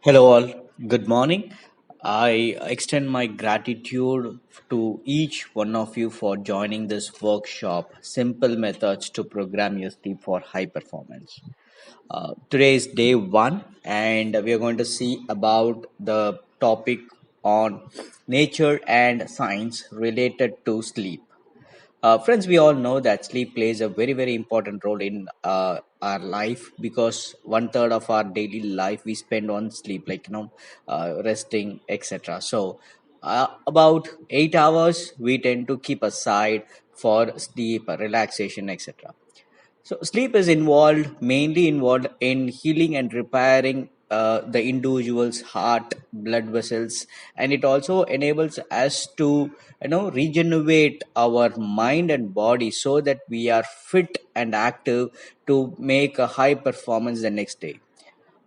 Hello, all. Good morning. I extend my gratitude to each one of you for joining this workshop Simple Methods to Program Your Sleep for High Performance. Today is day one, and we are going to see about the topic on nature and science related to sleep. Friends, we all know that sleep plays a very, very important role in our life because one third of our daily life we spend on sleep, like resting, etc. So, about 8 hours we tend to keep aside for sleep, relaxation, etc. So sleep is mainly involved in healing and repairing the individual's heart, blood vessels, and it also enables us to regenerate our mind and body so that we are fit and active to make a high performance the next day.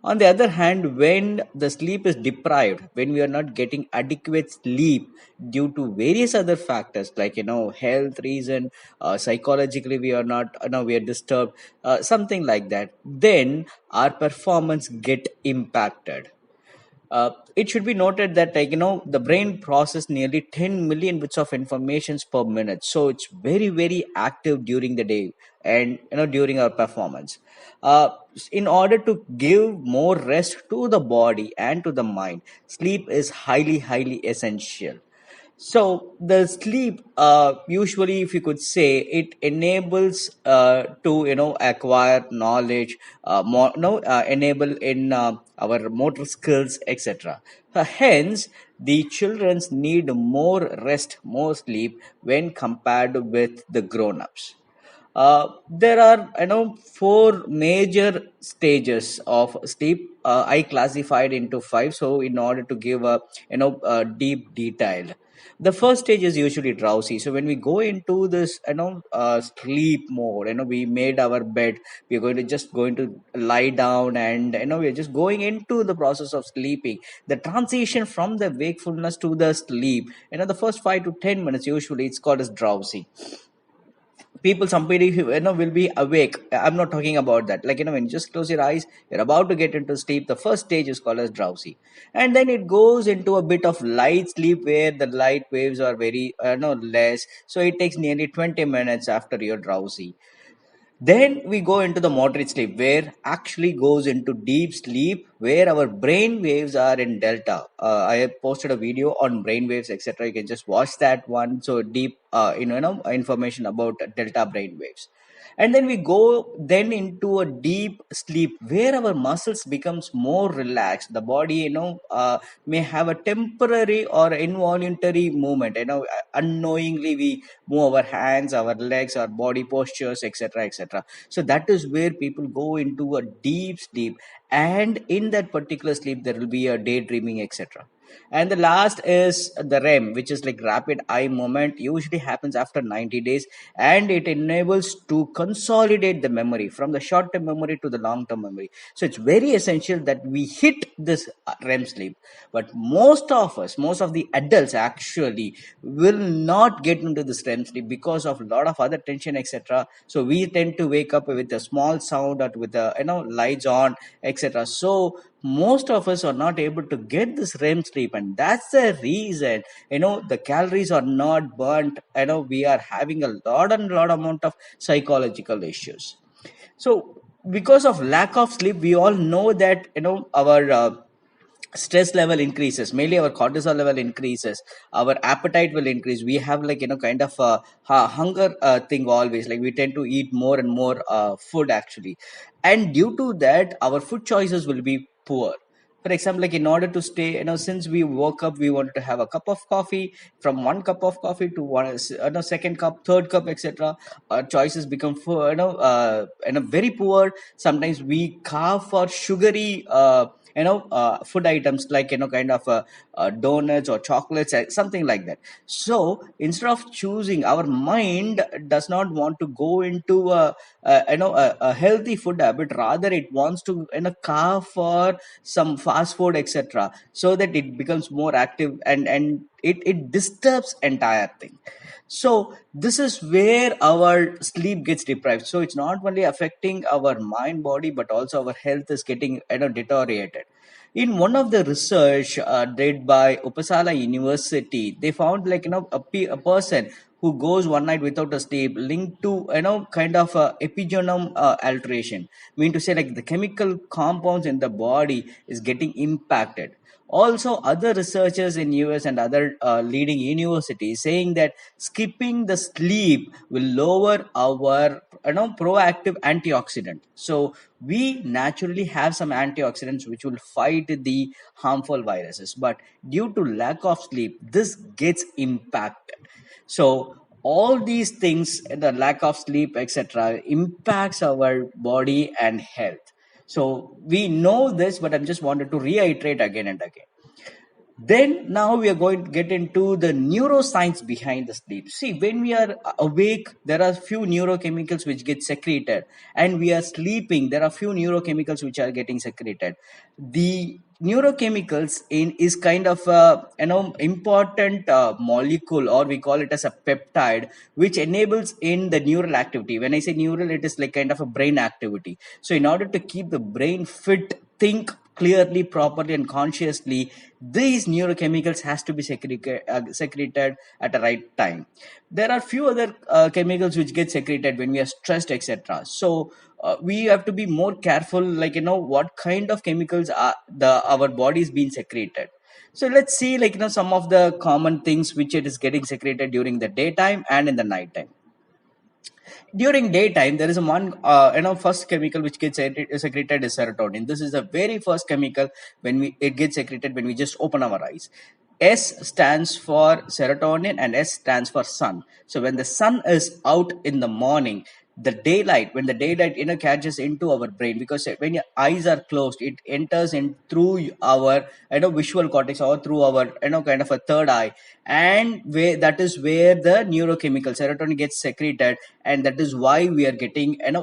On the other hand, when the sleep is deprived, when we are not getting adequate sleep due to various other factors like health reason, psychologically we are not, we are disturbed, something like that, then our performance get impacted. It should be noted that the brain process nearly 10 million bits of informations per minute, so it's very very active during the day and during our performance. uh, in order to give more rest to the body and to the mind, sleep is highly essential. So the sleep, usually, if you could say, it enables to acquire knowledge, more, no, enable in our motor skills, etc. Hence, the childrens need more rest, more sleep when compared with the grown-ups. There are four major stages of sleep. I classified into five. So in order to give a deep detail, the first stage is usually drowsy. So when we go into this sleep mode, we made our bed, we're going to lie down, and we're just going into the process of sleeping. The transition from the wakefulness to the sleep, the first 5 to 10 minutes, usually it's called as drowsy. People, somebody who will be awake. I'm not talking about that, like when you just close your eyes, you're about to get into sleep. The first stage is called as drowsy, and then it goes into a bit of light sleep where the light waves are very less, so it takes nearly 20 minutes after you're drowsy. Then we go into the moderate sleep, where actually goes into deep sleep, where our brain waves are in delta. I have posted a video on brain waves, etc. You can just watch that one. So deep, information about delta brain waves. And then we go then into a deep sleep where our muscles becomes more relaxed. The body, may have a temporary or involuntary movement. Unknowingly we move our hands, our legs, our body postures, etc., etc. So that is where people go into a deep sleep, and in that particular sleep there will be a daydreaming, etc. And the last is the REM, which is like rapid eye movement, usually happens after 90 days, and it enables to consolidate the memory from the short term memory to the long term memory. So it's very essential that we hit this REM sleep. But most of the adults actually will not get into this REM sleep because of a lot of other tension, etc. So we tend to wake up with a small sound or with the lights on, etc. So most of us are not able to get this REM sleep, and that's the reason the calories are not burnt. We are having a lot amount of psychological issues. So because of lack of sleep, we all know that our stress level increases, mainly our cortisol level increases, our appetite will increase. We have like kind of a hunger thing always, like we tend to eat more and more food actually, and due to that our food choices will be poor. For example, like in order to stay, since we woke up, we wanted to have a cup of coffee. From one cup of coffee to one second cup, third cup, etc. Our choices become very poor. Sometimes we carve for sugary food items, like kind of donuts or chocolates, something like that. So instead of choosing, our mind does not want to go into a healthy food habit, rather it wants to carve for some fast food, etc., so that it becomes more active, and it disturbs entire thing. So this is where our sleep gets deprived. So it's not only affecting our mind body, but also our health is getting deteriorated. In one of the research did by Uppsala University, they found like a person who goes one night without a sleep linked to kind of epigenome alteration. Mean to say like the chemical compounds in the body is getting impacted. Also, other researchers in US and other leading universities saying that skipping the sleep will lower our proactive antioxidant. So we naturally have some antioxidants which will fight the harmful viruses, but due to lack of sleep, this gets impacted. So all these things, the lack of sleep, etc., impacts our body and health. So we know this, but I just wanted to reiterate again and again. Then now we are going to get into the neuroscience behind the sleep. See, when we are awake, there are few neurochemicals which get secreted, and we are sleeping, there are few neurochemicals which are getting secreted. The neurochemicals in is kind of a important molecule, or we call it as a peptide, which enables in the neural activity. When I say neural, it is like kind of a brain activity. So in order to keep the brain fit, think clearly, properly, and consciously, these neurochemicals has to be secreted at the right time. There are few other chemicals which get secreted when we are stressed, etc. So we have to be more careful, like what kind of chemicals are the our body is being secreted. So let's see, like some of the common things which it is getting secreted during the daytime and in the nighttime. During daytime, there is a one first chemical which gets secreted is serotonin. This is the very first chemical when we it gets secreted when we just open our eyes. S stands for serotonin and S stands for sun. So when the sun is out in the morning, the daylight, when the daylight catches into our brain, because when your eyes are closed, it enters in through our visual cortex, or through our kind of a third eye, and where that is where the neurochemical serotonin gets secreted, and that is why we are getting an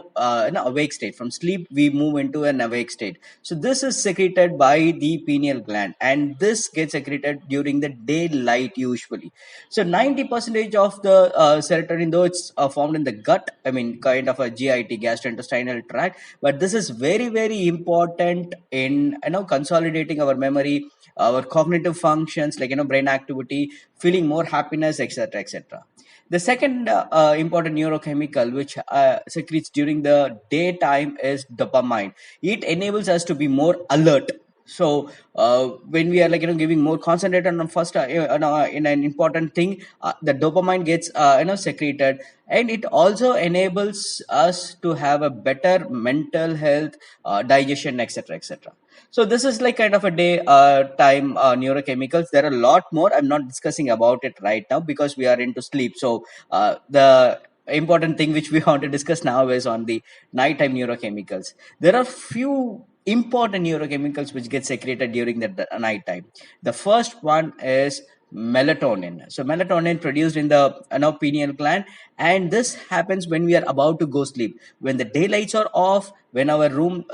awake state. From sleep we move into an awake state. So this is secreted by the pineal gland, and this gets secreted during the daylight usually. So 90 percentage of the serotonin, though it's formed in the gut, I mean kind of a GIT, gastrointestinal tract, but this is very very important in consolidating our memory, our cognitive functions, like brain activity, feeling more happiness, etc., etc. The second important neurochemical which secretes during the daytime is dopamine. It enables us to be more alert. So when we are like giving more concentrated on first in an important thing, the dopamine gets secreted, and it also enables us to have a better mental health, digestion, etc., etc. So this is like kind of a day time neurochemicals. There are a lot more. I'm not discussing about it right now because we are into sleep. So the important thing which we want to discuss now is on the nighttime neurochemicals. There are few important neurochemicals which get secreted during the nighttime. The first one is melatonin. So melatonin produced in the pineal gland, and this happens when we are about to go sleep. When the daylights are off, when our room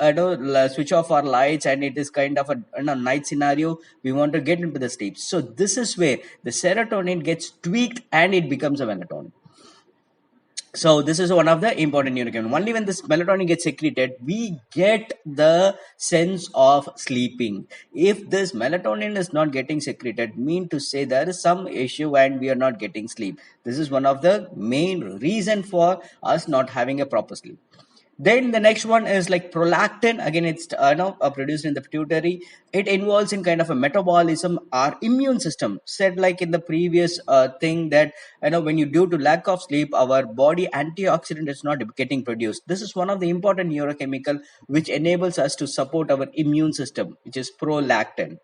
switch off our lights, and it is kind of a night scenario, we want to get into the sleep. So this is where the serotonin gets tweaked and it becomes a melatonin. So this is one of the important neurochemicals. Only when this melatonin gets secreted, we get the sense of sleeping. If this melatonin is not getting secreted, mean to say there is some issue and we are not getting sleep. This is one of the main reason for us not having a proper sleep. Then the next one is like prolactin. Again, it's produced in the pituitary. It involves in kind of a metabolism, our immune system. Said like in the previous thing that when you due to lack of sleep, our body antioxidant is not getting produced. This is one of the important neurochemical which enables us to support our immune system, which is prolactin.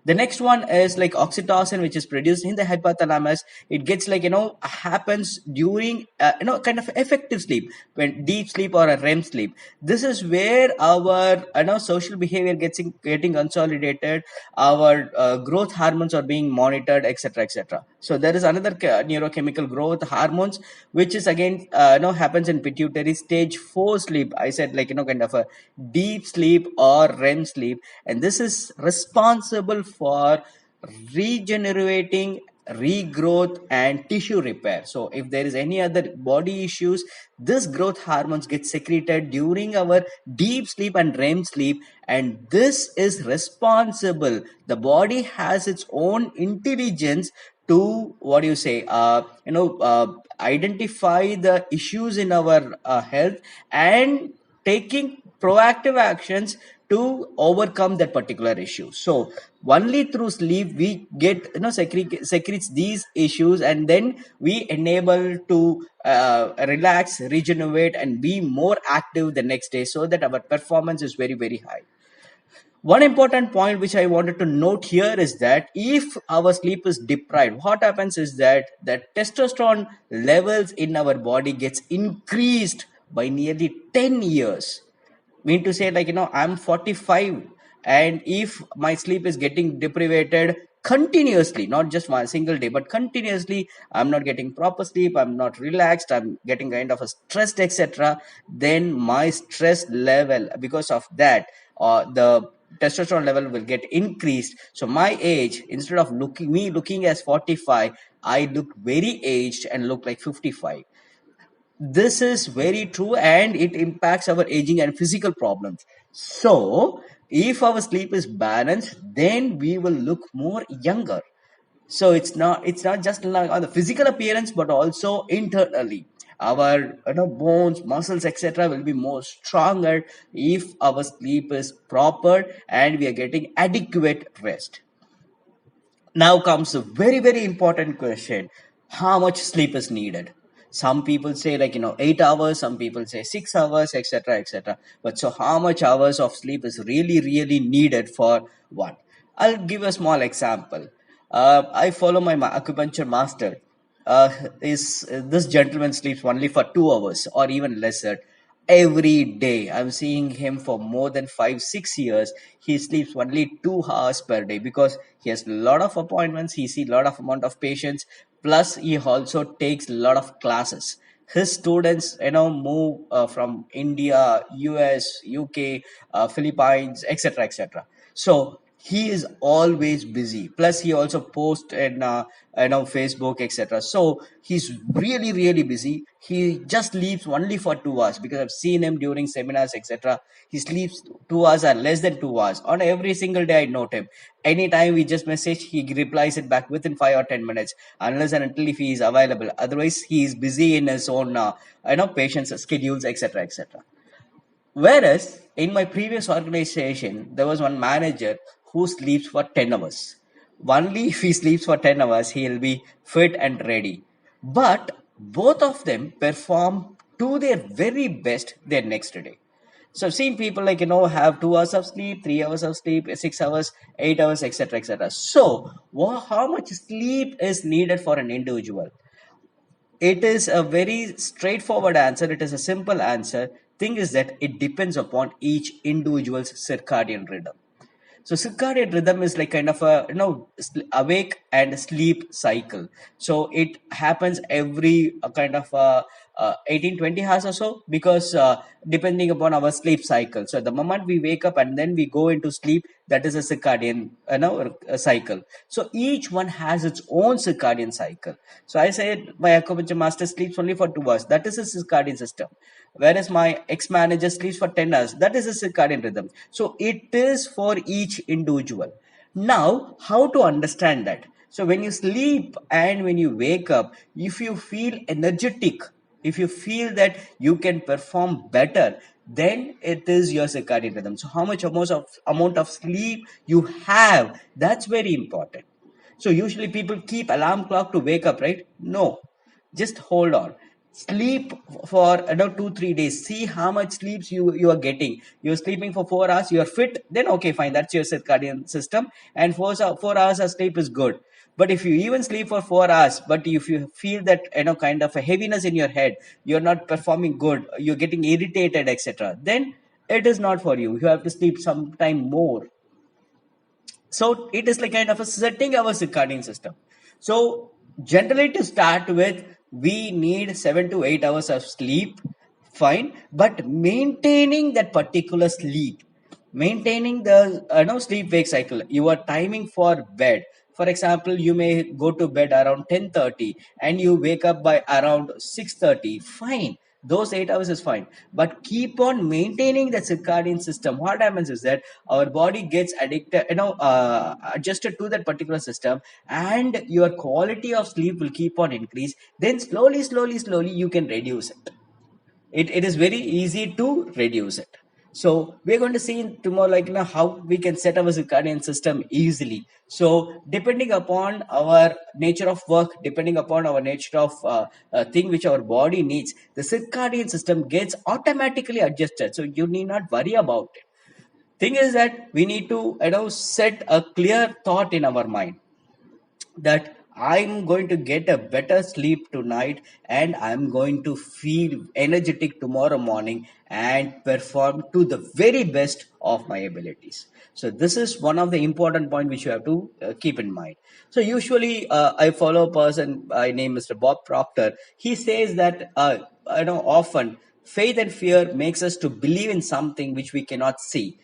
The next one is like oxytocin, which is produced in the hypothalamus. It gets like happens during kind of effective sleep, when deep sleep or a REM sleep. This is where our social behavior getting consolidated, our growth hormones are being monitored, etc., etc. So there is another neurochemical growth hormones which is again happens in pituitary. Stage 4 sleep, I said, like kind of a deep sleep or REM sleep, and this is responsible for regenerating regrowth and tissue repair. So if there is any other body issues, this growth hormones get secreted during our deep sleep and REM sleep, and this is responsible. The body has its own intelligence to, what do you say, identify the issues in our health and taking proactive actions to overcome that particular issue. So only through sleep we get, secretes these issues, and then we enable to relax, regenerate, and be more active the next day, so that our performance is very very high. One important point which I wanted to note here is that if our sleep is deprived, what happens is that testosterone levels in our body gets increased by nearly 10 years. Mean to say, like, I'm 45, and if my sleep is getting deprived continuously, not just one single day but continuously, I'm not getting proper sleep, I'm not relaxed, I'm getting kind of a stressed, etc., then my stress level, because of that, the testosterone level will get increased. So my age, instead of looking as 45, I look very aged and look like 55. This is very true, and it impacts our aging and physical problems. So if our sleep is balanced, then we will look more younger. So it's not just like on the physical appearance, but also internally our, bones, muscles, etc., will be more stronger if our sleep is proper and we are getting adequate rest. Now comes a very very important question: how much sleep is needed? Some people say, like, 8 hours, some people say 6 hours, etc., etc. But so how much hours of sleep is really really needed for what? I'll give a small example. I follow my acupuncture master. Is This gentleman sleeps only for 2 hours or even lesser every day. I'm seeing him for more than 5 6 years. He sleeps only 2 hours per day because he has a lot of appointments. He sees a lot of amount of patients. Plus, he also takes a lot of classes. His students, move from India, US, UK, Philippines, etc., etc. So he is always busy. Plus, he also posts in Facebook, etc. So he's really really busy. He just sleeps only for 2 hours, because I've seen him during seminars, etc. He sleeps 2 hours or less than 2 hours on every single day. I note him. Anytime we just message, he replies it back within 5 or 10 minutes, unless and until if he is available. Otherwise, he is busy in his own patients schedules, etc., etc. Whereas in my previous organization, there was one manager who sleeps for 10 hours. Only if he sleeps for 10 hours, he'll be fit and ready. But both of them perform to their very best their next day. So I've seen people, like, have 2 hours of sleep, 3 hours of sleep, 6 hours, 8 hours, etc., etc. So, how much sleep is needed for an individual? It is a very straightforward answer. It is a simple answer. Thing is that it depends upon each individual's circadian rhythm. So circadian rhythm is like kind of a, awake and sleep cycle. So it happens every kind of 18 20 hours or so, because depending upon our sleep cycle. So the moment we wake up and then we go into sleep, that is a circadian cycle. So each one has its own circadian cycle. So I said my acupuncture master sleeps only for 2 hours. That is a circadian system. Whereas my ex-manager sleeps for 10 hours. That is a circadian rhythm. So it is for each individual. Now, how to understand that? So when you sleep and when you wake up, if you feel energetic, if you feel that you can perform better, then it is your circadian rhythm. So how much amount of sleep you have, that's very important. So usually people keep alarm clock to wake up, right? No, just hold on. Sleep for 2 3 days. See how much sleeps you are getting. You're sleeping for 4 hours. You are fit. Then okay, fine. That's your circadian system. And 4 hours of sleep is good. But if you even sleep for 4 hours, but if you feel that kind of a heaviness in your head, you're not performing good. You're getting irritated, etc. Then it is not for you. You have to sleep sometime more. So it is like kind of a setting our circadian system. So generally, to start with, we need 7 to 8 hours of sleep, fine, but maintaining that particular sleep, maintaining the sleep wake cycle, your timing for bed. For example, you may go to bed around 10:30 and you wake up by around 6:30. Fine, those 8 hours is fine, but keep on maintaining the circadian system. What happens is that our body gets addicted, adjusted to that particular system, and your quality of sleep will keep on increase. Then slowly you can reduce it. It is very easy to reduce it. So we're going to see tomorrow, like, how we can set our circadian system easily. So depending upon our nature of work, depending upon our nature of thing which our body needs, the circadian system gets automatically adjusted, so you need not worry about it. Thing is that we need to set a clear thought in our mind that I'm going to get a better sleep tonight and I'm going to feel energetic tomorrow morning and perform to the very best of my abilities. So this is one of the important point which you have to keep in mind. So usually I follow a person by name Mr. Bob Proctor. He says that often faith and fear makes us to believe in something which we cannot see.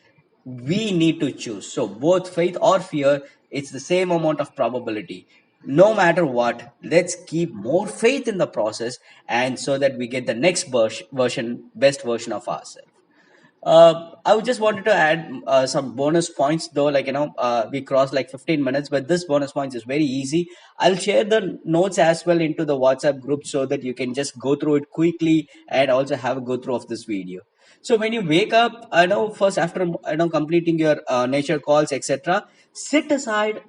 We need to choose. So both faith or fear, it's the same amount of probability. No matter what, let's keep more faith in the process, and so that we get the next best version of ourselves. I would just wanted to add some bonus points, though, like, we crossed like 15 minutes, but this bonus points is very easy. I'll share the notes as well into the WhatsApp group so that you can just go through it quickly and also have a go through of this video. So when you wake up, I know first after completing your nature calls, etc., sit aside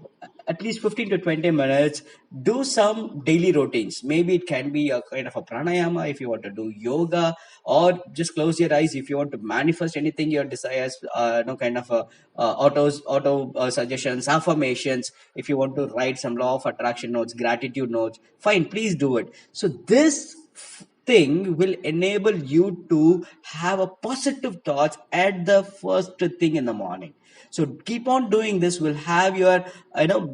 at least 15 to 20 minutes, do some daily routines. Maybe it can be a kind of a pranayama if you want to do yoga, or just close your eyes if you want to manifest anything your desires, kind of auto suggestions, affirmations. If you want to write some law of attraction notes, gratitude notes, fine, please do it. So this thing will enable you to have a positive thoughts at the first thing in the morning. So keep on doing this, will have your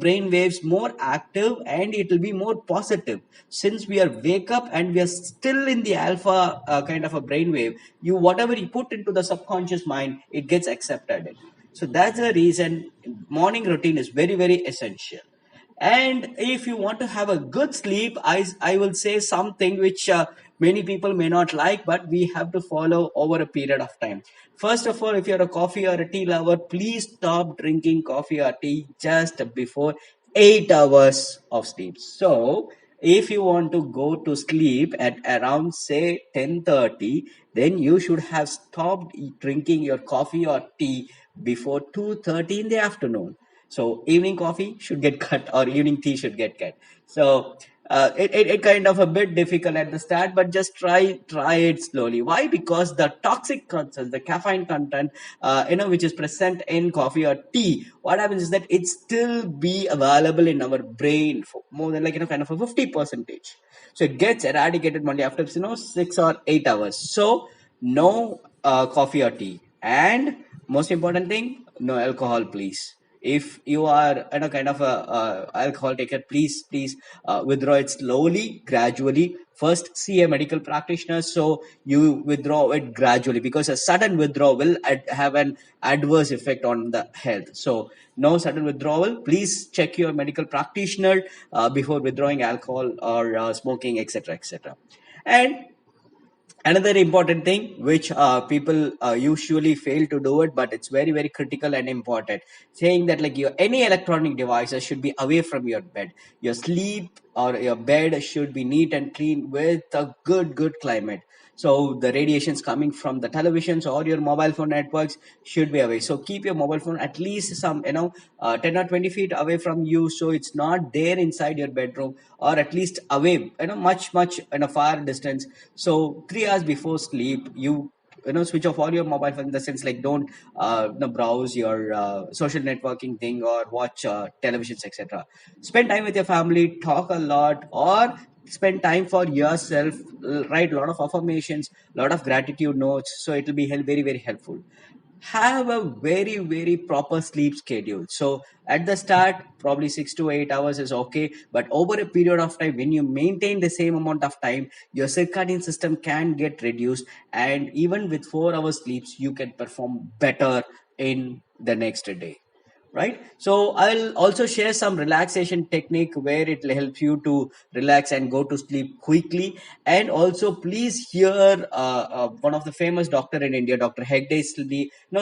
brain waves more active and it will be more positive. Since we are wake up and we are still in the alpha kind of a brain wave, you whatever you put into the subconscious mind, it gets accepted. So that's the reason morning routine is very, very essential. And if you want to have a good sleep, I will say something which many people may not like, but we have to follow over a period of time. First of all, if you're a coffee or a tea lover, please stop drinking coffee or tea just before 8 hours of sleep. So if you want to go to sleep at around say 10:30, then you should have stopped drinking your coffee or tea before 2:30 in the afternoon. So evening coffee should get cut or evening tea should get cut. So it kind of a bit difficult at the start, but just try it slowly. Why? Because the toxic content, the caffeine content, which is present in coffee or tea, what happens is that it still be available in our brain for more than like kind of a 50%. So it gets eradicated only after 6 or 8 hours. So no coffee or tea, and most important thing, no alcohol, please. If you are kind of a alcohol taker, please withdraw it slowly, gradually. First see a medical practitioner, so you withdraw it gradually, because a sudden withdrawal will have an adverse effect on the health. So no sudden withdrawal, please check your medical practitioner before withdrawing alcohol or smoking, etc. And another important thing which people usually fail to do it, but it's very, very critical and important, saying that like your any electronic devices should be away from your bed. Your sleep or your bed should be neat and clean with a good climate. So the radiations coming from the televisions or your mobile phone networks should be away. So keep your mobile phone at least some 10 or 20 feet away from you, so it's not there inside your bedroom, or at least away much in a far distance. So 3 hours before sleep, you switch off all your mobile phone, in the sense like don't browse your social networking thing or watch televisions, etc. Spend time with your family, talk a lot, or spend time for yourself. Write a lot of affirmations, a lot of gratitude notes, so it will be very, very helpful. Have a very, very proper sleep schedule. So at the start, probably 6 to 8 hours is okay, but over a period of time, when you maintain the same amount of time, your circadian system can get reduced, and even with 4 hours sleeps, you can perform better in the next day. right? So I'll also share some relaxation technique where it will help you to relax and go to sleep quickly. And also please hear one of the famous doctor in India, Dr. Hegde's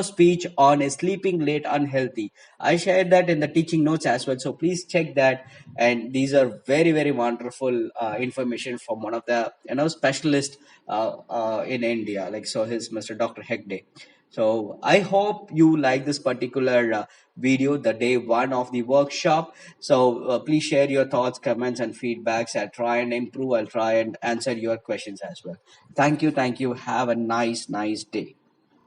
speech on sleeping late unhealthy. I shared that in the teaching notes as well, so please check that. And these are very very wonderful information from one of the specialist in India, like so his Mr. Dr. Hegde. So I hope you like this particular video, the day one of the workshop. So please share your thoughts, comments, and feedbacks. I'll try and improve. I'll try and answer your questions as well. Thank you. Thank you. Have a nice day.